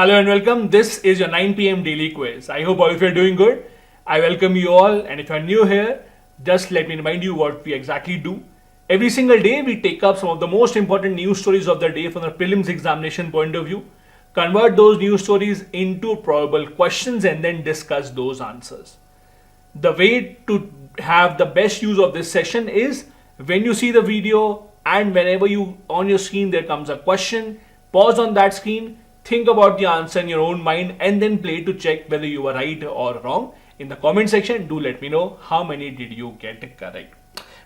Hello and welcome. This is your 9 p.m. daily quiz. I hope all of you are doing good. I welcome you all, and if you are new here, just let me remind you what we exactly do. Every single day, we take up some of the most important news stories of the day from the prelims examination point of view, convert those news stories into probable questions, and then discuss those answers. The way to have the best use of this session is when you see the video and whenever you on your screen there comes a question, pause on that screen, think about the answer in your own mind and then play to check whether you were right or wrong. In the comment section, do let me know how many did you get correct.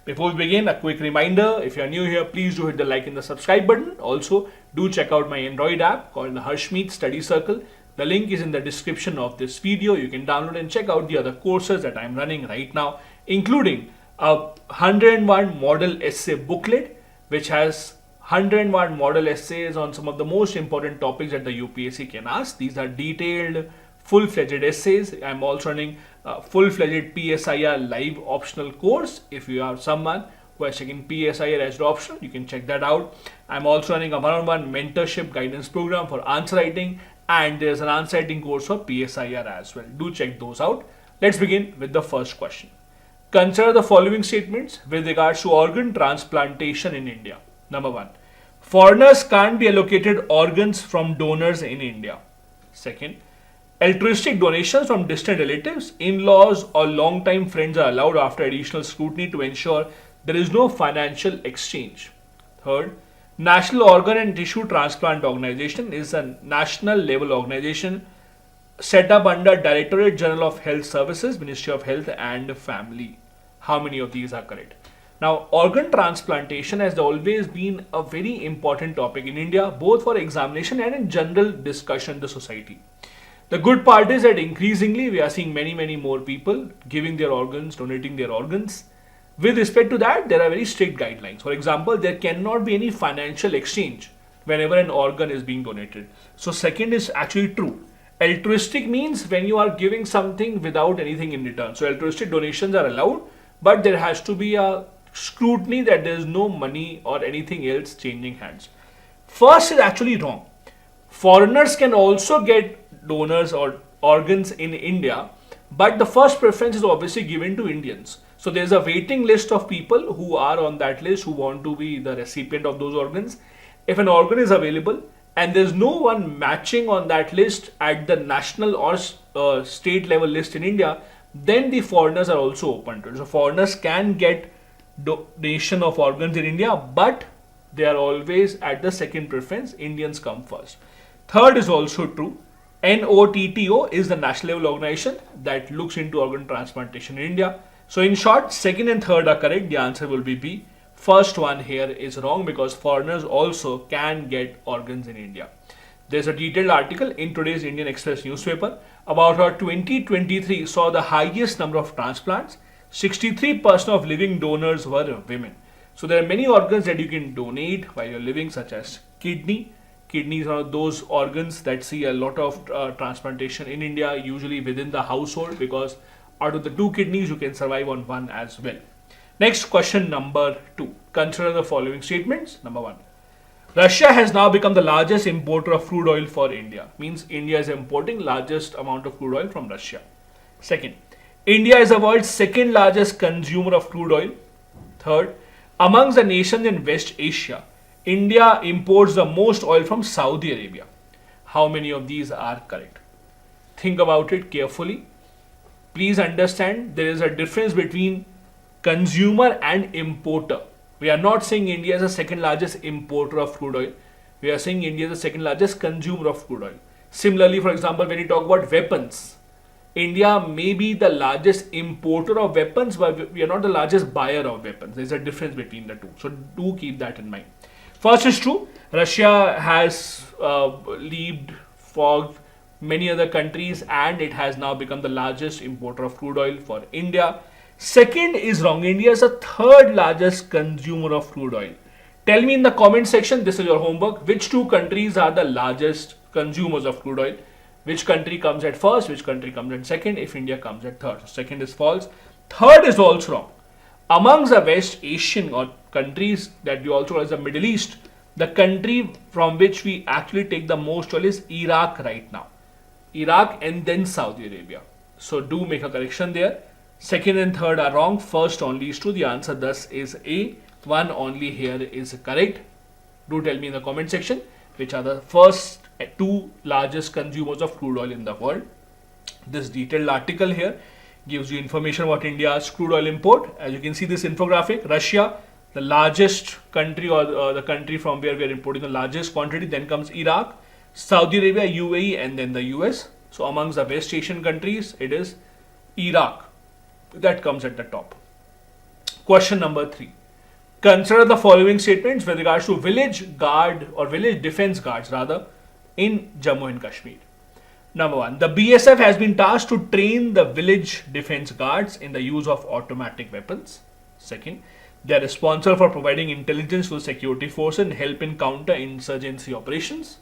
Before we begin, a quick reminder, if you are new here, please do hit the like and the subscribe button. Also, do check out my Android app called the Harshmeet Study Circle. The link is in the description of this video. You can download and check out the other courses that I'm running right now, including a 101 model essay booklet, which has 101 model essays on some of the most important topics that the UPSC can ask. These are detailed, full-fledged essays. I'm also running a full-fledged PSIR live optional course. If you are someone who has taken PSIR as the option, you can check that out. I'm also running a one-on-one mentorship guidance program for answer writing, and there's an answer writing course for PSIR as well. Do check those out. Let's begin with the first question. Consider the following statements with regards to organ transplantation in India. Number 1. Foreigners can't be allocated organs from donors in India. Second, altruistic donations from distant relatives, in-laws or long-time friends are allowed after additional scrutiny to ensure there is no financial exchange. Third, National Organ and Tissue Transplant Organization is a national level organization set up under Directorate General of Health Services, Ministry of Health and Family. How many of these are correct? Now, organ transplantation has always been a very important topic in India, both for examination and in general discussion in the society. The good part is that increasingly we are seeing many more people giving their organs, donating their organs. With respect to that, there are very strict guidelines. For example, there cannot be any financial exchange whenever an organ is being donated. So second is actually true. Altruistic means when you are giving something without anything in return. So altruistic donations are allowed, but there has to be a scrutiny that there is no money or anything else changing hands. First is actually wrong. Foreigners can also get donors or organs in India, but the first preference is obviously given to Indians. So there's a waiting list of people who are on that list who want to be the recipient of those organs. If an organ is available and there's no one matching on that list at the national or state level list in India, then the foreigners are also open to it. So foreigners can get donation of organs in India, but they are always at the second preference. Indians come first. Third is also true. NOTTO is the national level organization that looks into organ transplantation in India. So in short, second and third are correct. The answer will be B. First one here is wrong because foreigners also can get organs in India. There's a detailed article in today's Indian Express newspaper about how 2023 saw the highest number of transplants. 63% of living donors were women. So there are many organs that you can donate while you're living, such as kidney. Kidney is one of those organs that see a lot of transplantation in India, usually within the household, because out of the 2 kidneys, you can survive on one as well. Next, question number 2. Consider the following statements. Number 1. Russia has now become the largest importer of crude oil for India. Means India is importing largest amount of crude oil from Russia. Second, India is the world's second largest consumer of crude oil. Third, amongst the nations in West Asia, India imports the most oil from Saudi Arabia. How many of these are correct? Think about it carefully. Please understand there is a difference between consumer and importer. We are not saying India is the second largest importer of crude oil. We are saying India is the second largest consumer of crude oil. Similarly, for example, when you talk about weapons, India may be the largest importer of weapons, but we are not the largest buyer of weapons. There's a difference between the two. So do keep that in mind. First is true. Russia has leaped, fogged many other countries and it has now become the largest importer of crude oil for India. Second is wrong. India is the third largest consumer of crude oil. Tell me in the comment section, this is your homework, which 2 countries are the largest consumers of crude oil? Which country comes at first, which country comes at second, if India comes at third. So second is false. Third is also wrong. Amongst the West Asian or countries that we also call as the Middle East, The country from which we actually take the most oil is Iraq right now. Iraq and then Saudi Arabia. So do make a correction there. Second and third are wrong. First only is true. The answer thus is A. One only here is correct. Do tell me in the comment section which are the first two largest consumers of crude oil in the world. This detailed article here gives you information about India's crude oil import. As you can see this infographic, Russia, the largest country or the country from where we are importing the largest quantity. Then comes Iraq, Saudi Arabia, UAE, and then the US. So amongst the West Asian countries, it is Iraq that comes at the top. Question number 3. Consider the following statements with regards to village guard or village defense guards rather in Jammu and Kashmir. Number 1. The BSF has been tasked to train the village defense guards in the use of automatic weapons. Second, they are responsible for providing intelligence to the security forces and help in counter-insurgency operations.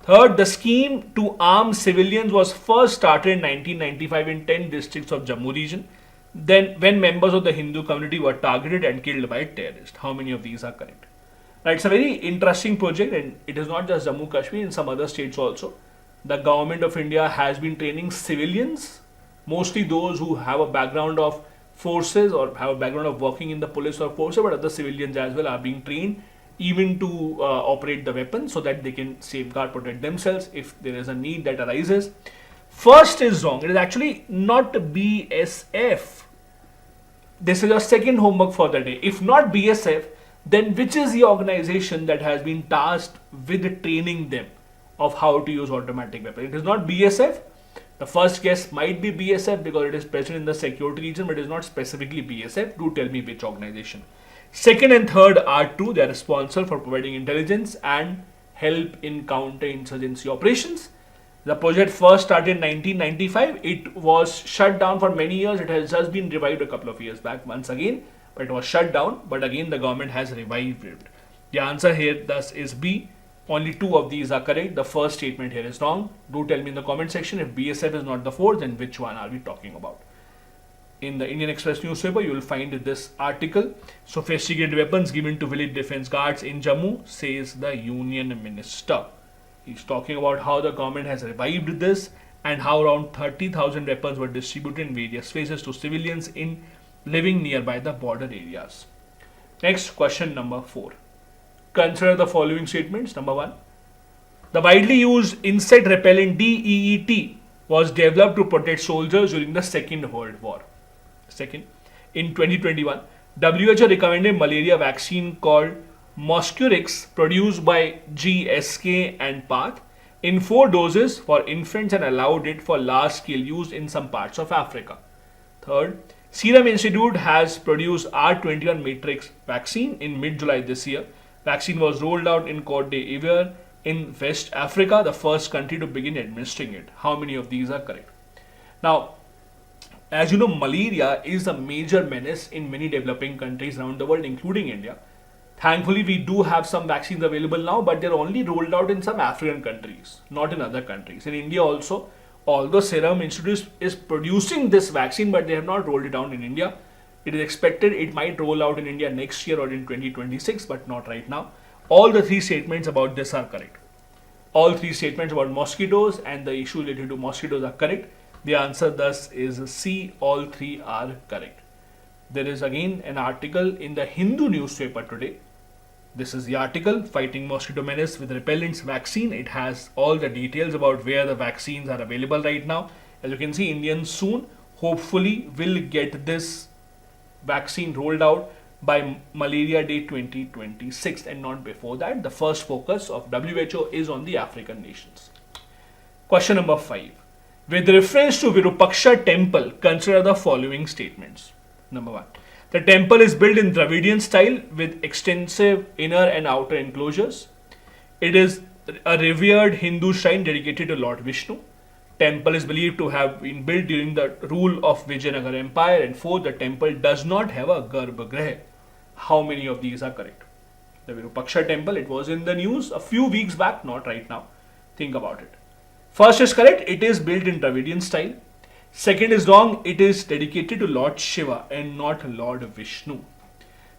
Third, the scheme to arm civilians was first started in 1995 in 10 districts of Jammu region. Then, when members of the Hindu community were targeted and killed by terrorists. How many of these are correct? Now, it's a very interesting project, and it is not just Jammu Kashmir, in some other states also. The government of India has been training civilians, mostly those who have a background of forces or have a background of working in the police or forces, but other civilians as well are being trained even to operate the weapons so that they can safeguard, protect themselves if there is a need that arises. First is wrong. It is actually not BSF. This is your second homework for the day. If not BSF, then which is the organization that has been tasked with training them of how to use automatic weapons? It is not BSF. The first guess might be BSF because it is present in the security region, but it is not specifically BSF. Do tell me which organization. Second and third are true. They are responsible for providing intelligence and help in counter-insurgency operations. The project first started in 1995. It was shut down for many years. It has just been revived a couple of years back once again, but it was shut down. But again, the government has revived it. The answer here thus is B. Only two of these are correct. The first statement here is wrong. Do tell me in the comment section if BSF is not the fourth, then which one are we talking about? In the Indian Express newspaper, you will find this article. Sophisticated weapons given to village defense guards in Jammu, says the Union Minister. He's talking about how the government has revived this and how around 30,000 weapons were distributed in various phases to civilians in living nearby the border areas. Next, question number 4. Consider the following statements. Number 1. The widely used insect repellent DEET was developed to protect soldiers during the Second World War. Second, in 2021, WHO recommended malaria vaccine called Mosquirix produced by GSK and PATH in 4 doses for infants and allowed it for large-scale use in some parts of Africa. Third, Serum Institute has produced R21 Matrix vaccine in mid-July this year. Vaccine was rolled out in Cote d'Ivoire in West Africa, the first country to begin administering it. How many of these are correct? Now, as you know, malaria is a major menace in many developing countries around the world, including India. Thankfully, we do have some vaccines available now, but they're only rolled out in some African countries, not in other countries. In India also, although Serum Institute is producing this vaccine, but they have not rolled it out in India. It is expected it might roll out in India next year or in 2026, but not right now. All the 3 statements about this are correct. All 3 statements about mosquitoes and the issue related to mosquitoes are correct. The answer thus is C. All 3 are correct. There is again an article in the Hindu newspaper today. This is the article, Fighting Mosquito Menace with Repellents Vaccine. It has all the details about where the vaccines are available right now. As you can see, Indians soon hopefully will get this vaccine rolled out by Malaria Day 2026 and not before that. The first focus of WHO is on the African nations. Question number 5. With reference to Virupaksha temple, consider the following statements. Number 1. The temple is built in Dravidian style with extensive inner and outer enclosures. It is a revered Hindu shrine dedicated to Lord Vishnu. Temple is believed to have been built during the rule of Vijayanagar Empire. And 4. The temple does not have a Garbhagriha. How many of these are correct? The Virupaksha temple, it was in the news a few weeks back, not right now. Think about it. First is correct, it is built in Dravidian style. Second is wrong, it is dedicated to Lord Shiva and not Lord Vishnu.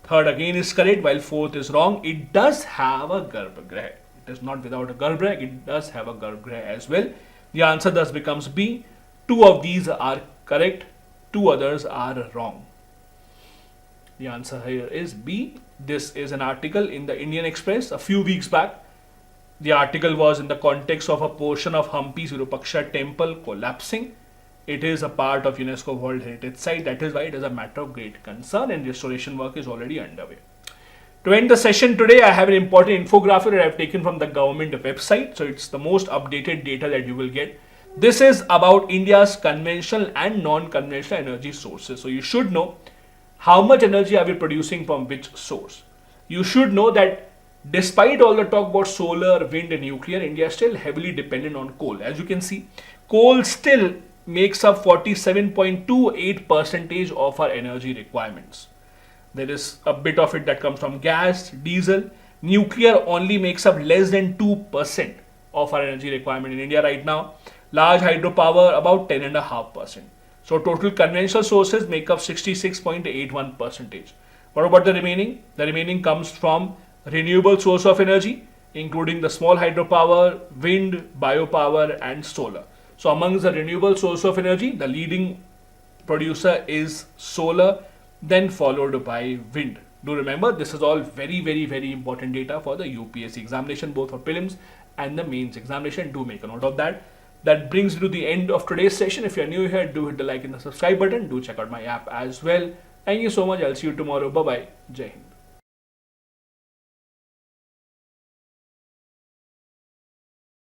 Third again is correct, while fourth is wrong. It does have a garbhagriha. It is not without a garbhagriha. It does have a garbhagriha as well. The answer thus becomes B. Two of these are correct. Two others are wrong. The answer here is B. This is an article in the Indian Express a few weeks back. The article was in the context of a portion of Hampi's Virupaksha temple collapsing. It is a part of UNESCO World Heritage Site. That is why it is a matter of great concern and restoration work is already underway. To end the session today, I have an important infographic that I have taken from the government website. So it's the most updated data that you will get. This is about India's conventional and non-conventional energy sources. So you should know how much energy are we producing from which source. You should know that despite all the talk about solar, wind and nuclear, India is still heavily dependent on coal. As you can see, coal still makes up 47.28% of our energy requirements. There is a bit of it that comes from gas, diesel. Nuclear only makes up less than 2% of our energy requirement in India right now. Large hydropower about 10.5%. So total conventional sources make up 66.81%. What about the remaining? The remaining comes from renewable source of energy, including the small hydropower, wind, biopower and solar. So amongst the renewable source of energy, the leading producer is solar, then followed by wind. Do remember, this is all very, very, very important data for the UPSC examination, both for prelims and the mains examination. Do make a note of that. That brings you to the end of today's session. If you're new here, do hit the like and the subscribe button. Do check out my app as well. Thank you so much. I'll see you tomorrow. Bye-bye. Jai Hind.